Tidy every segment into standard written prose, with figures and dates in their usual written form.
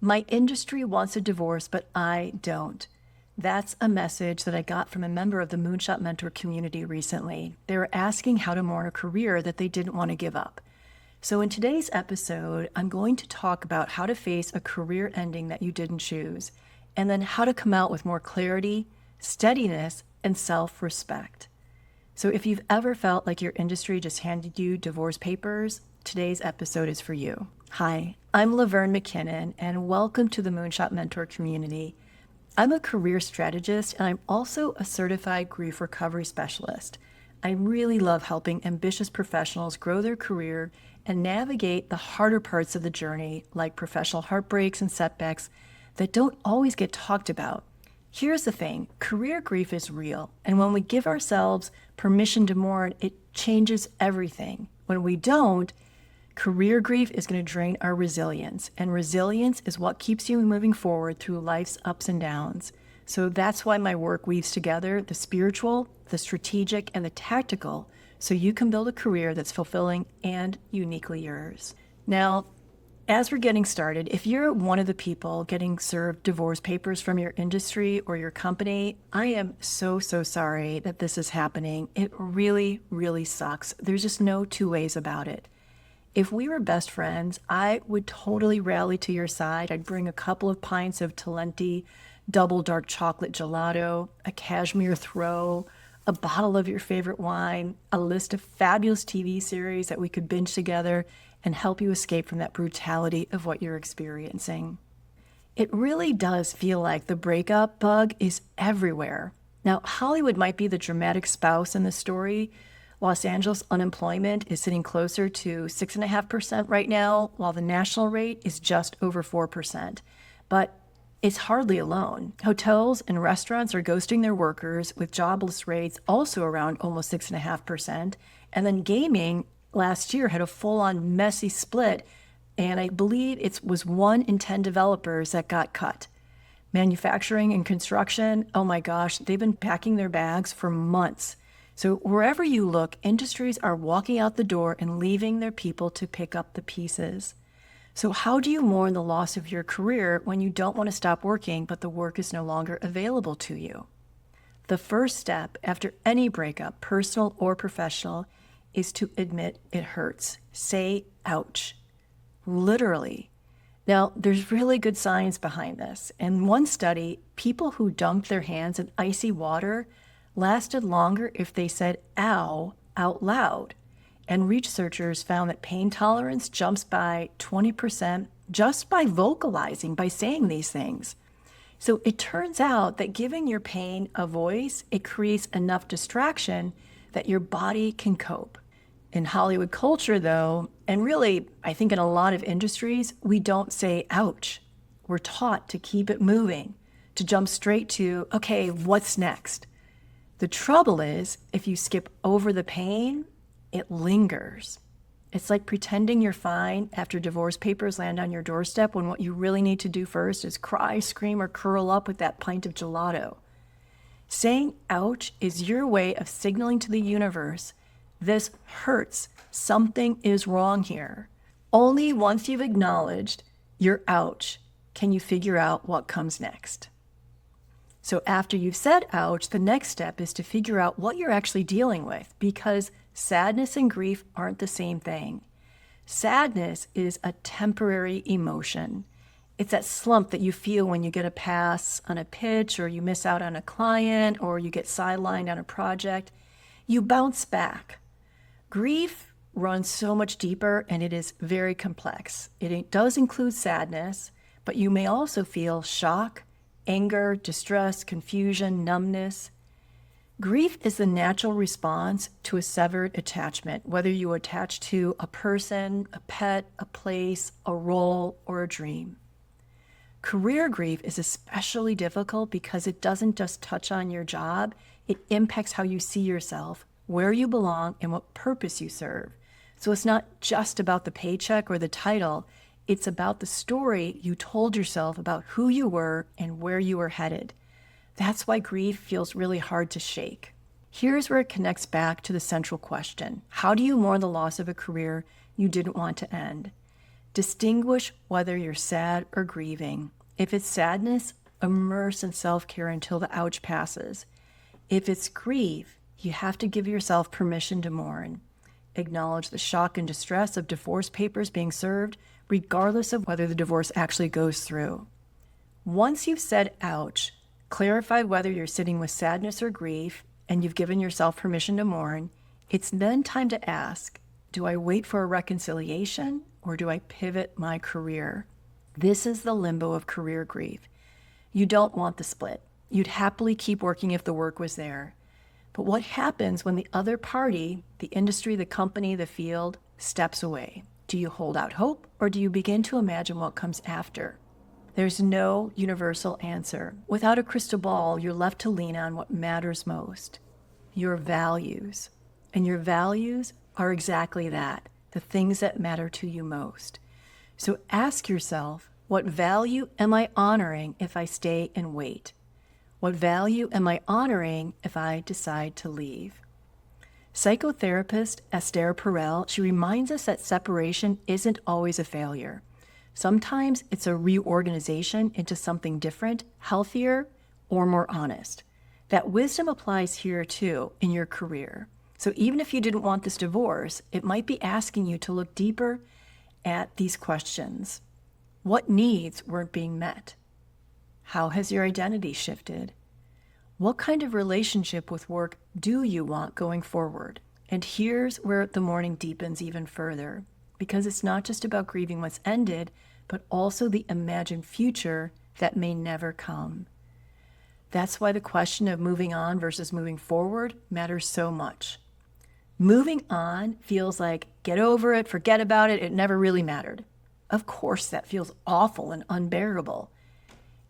My industry wants a divorce, but I don't. That's a message that I got from a member of the Moonshot mentor community recently. They were asking how to mourn a career that they didn't want to give up. So in today's episode, I'm going to talk about how to face a career ending that you didn't choose, and then how to come out with more clarity, steadiness, and self-respect. So if you've ever felt like your industry just handed you divorce papers, today's episode is for you. Hi, I'm Laverne McKinnon, and welcome to the Moonshot Mentor community. I'm a career strategist, and I'm also a certified grief recovery specialist. I really love helping ambitious professionals grow their career and navigate the harder parts of the journey, like professional heartbreaks and setbacks that don't always get talked about. Here's the thing, career grief is real, and when we give ourselves permission to mourn, it changes everything. When we don't, career grief is going to drain our resilience, and resilience is what keeps you moving forward through life's ups and downs. So that's why my work weaves together the spiritual, the strategic, and the tactical, so you can build a career that's fulfilling and uniquely yours. Now, as we're getting started, if you're one of the people getting served divorce papers from your industry or your company, I am so sorry that this is happening. It really, really sucks. There's just no two ways about it. If we were best friends, I would totally rally to your side. I'd bring a couple of pints of Talenti double dark chocolate gelato, a cashmere throw, a bottle of your favorite wine, a list of fabulous TV series that we could binge together and help you escape from that brutality of what you're experiencing. It really does feel like the breakup bug is everywhere. Now, Hollywood might be the dramatic spouse in the story. Los Angeles unemployment is sitting closer to 6.5% right now, while the national rate is just over 4%. But it's hardly alone. Hotels and restaurants are ghosting their workers, with jobless rates also around almost 6.5%. And then gaming last year had a full-on messy split, and I believe it was 1 in 10 developers that got cut. Manufacturing and construction, oh my gosh, they've been packing their bags for months. So wherever you look, industries are walking out the door and leaving their people to pick up the pieces. So how do you mourn the loss of your career when you don't want to stop working, but the work is no longer available to you? The first step after any breakup, personal or professional, is to admit it hurts. Say, ouch. Literally. Now, there's really good science behind this. In one study, people who dunked their hands in icy water lasted longer if they said ow out loud. And researchers found that pain tolerance jumps by 20% just by vocalizing, by saying these things. So it turns out that giving your pain a voice, it creates enough distraction that your body can cope. In Hollywood culture, though, and really, I think in a lot of industries, we don't say ouch. We're taught to keep it moving, to jump straight to, okay, what's next? The trouble is, if you skip over the pain, it lingers. It's like pretending you're fine after divorce papers land on your doorstep when what you really need to do first is cry, scream, or curl up with that pint of gelato. Saying ouch is your way of signaling to the universe, this hurts, something is wrong here. Only once you've acknowledged your ouch can you figure out what comes next. So after you've said ouch, the next step is to figure out what you're actually dealing with, because sadness and grief aren't the same thing. Sadness is a temporary emotion. It's that slump that you feel when you get a pass on a pitch, or you miss out on a client, or you get sidelined on a project. You bounce back. Grief runs so much deeper, and it is very complex. It does include sadness, but you may also feel shock, anger, distress, confusion, numbness. Grief is the natural response to a severed attachment, whether you attach to a person, a pet, a place, a role, or a dream. Career grief is especially difficult because it doesn't just touch on your job, it impacts how you see yourself, where you belong, and what purpose you serve. So it's not just about the paycheck or the title, it's about the story you told yourself about who you were and where you were headed. That's why grief feels really hard to shake. Here's where it connects back to the central question. How do you mourn the loss of a career you didn't want to end? Distinguish whether you're sad or grieving. If it's sadness, immerse in self-care until the ouch passes. If it's grief, you have to give yourself permission to mourn. Acknowledge the shock and distress of divorce papers being served, regardless of whether the divorce actually goes through. Once you've said ouch, clarified whether you're sitting with sadness or grief, and you've given yourself permission to mourn, it's then time to ask, do I wait for a reconciliation or do I pivot my career? This is the limbo of career grief. You don't want the split. You'd happily keep working if the work was there. But what happens when the other party, the industry, the company, the field, steps away? Do you hold out hope or do you begin to imagine what comes after? There's no universal answer. Without a crystal ball, you're left to lean on what matters most, your values. And your values are exactly that, the things that matter to you most. So ask yourself, what value am I honoring if I stay and wait? What value am I honoring if I decide to leave? Psychotherapist Esther Perel, she reminds us that separation isn't always a failure. Sometimes it's a reorganization into something different, healthier, or more honest. That wisdom applies here too in your career. So even if you didn't want this divorce, it might be asking you to look deeper at these questions. What needs weren't being met? How has your identity shifted? What kind of relationship with work do you want going forward? And here's where the mourning deepens even further, because it's not just about grieving what's ended, but also the imagined future that may never come. That's why the question of moving on versus moving forward matters so much. Moving on feels like get over it, forget about it, it never really mattered. Of course, that feels awful and unbearable.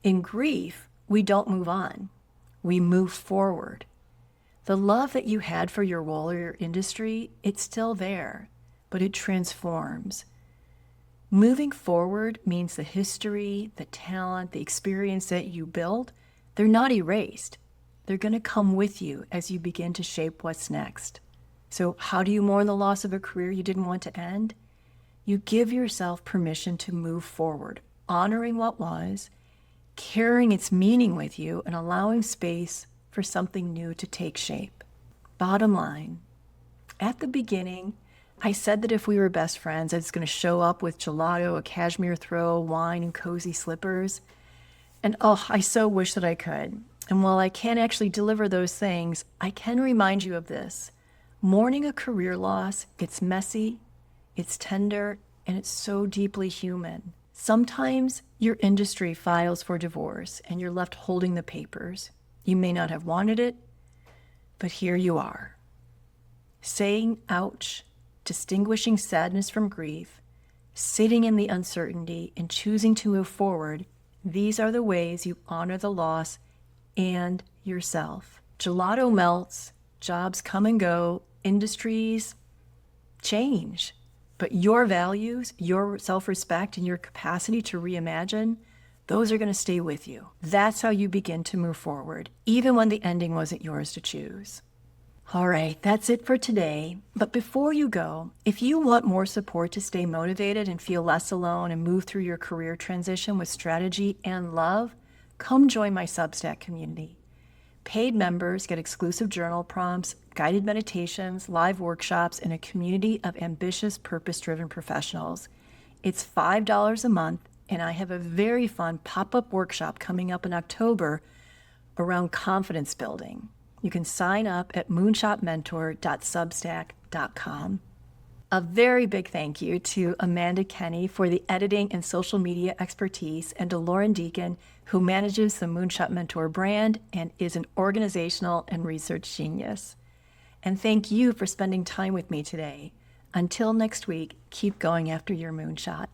In grief, we don't move on. We move forward. The love that you had for your role or your industry, it's still there, but it transforms. Moving forward means the history, the talent, the experience that you build, they're not erased. They're going to come with you as you begin to shape what's next. So how do you mourn the loss of a career you didn't want to end? You give yourself permission to move forward, honoring what was, carrying its meaning with you, and allowing space for something new to take shape. Bottom line, at the beginning, I said that if we were best friends, I was going to show up with gelato, a cashmere throw, wine, and cozy slippers. And I so wish that I could. And while I can't actually deliver those things, I can remind you of this. Mourning a career loss, it's messy, it's tender, and it's so deeply human. Sometimes your industry files for divorce and you're left holding the papers. You may not have wanted it, but here you are. Saying ouch, distinguishing sadness from grief, sitting in the uncertainty and choosing to move forward, these are the ways you honor the loss and yourself. Gelato melts, jobs come and go, industries change, but your values, your self-respect, and your capacity to reimagine, those are going to stay with you. That's how you begin to move forward, even when the ending wasn't yours to choose. All right, that's it for today. But before you go, if you want more support to stay motivated and feel less alone and move through your career transition with strategy and love, come join my Substack community. Paid members get exclusive journal prompts, guided meditations, live workshops, and a community of ambitious, purpose-driven professionals. It's $5 a month, and I have a very fun pop-up workshop coming up in October around confidence building. You can sign up at moonshotmentor.substack.com. A very big thank you to Amanda Kenny for the editing and social media expertise, and to Lauren Deacon, who manages the Moonshot Mentor brand and is an organizational and research genius. And thank you for spending time with me today. Until next week, keep going after your moonshot.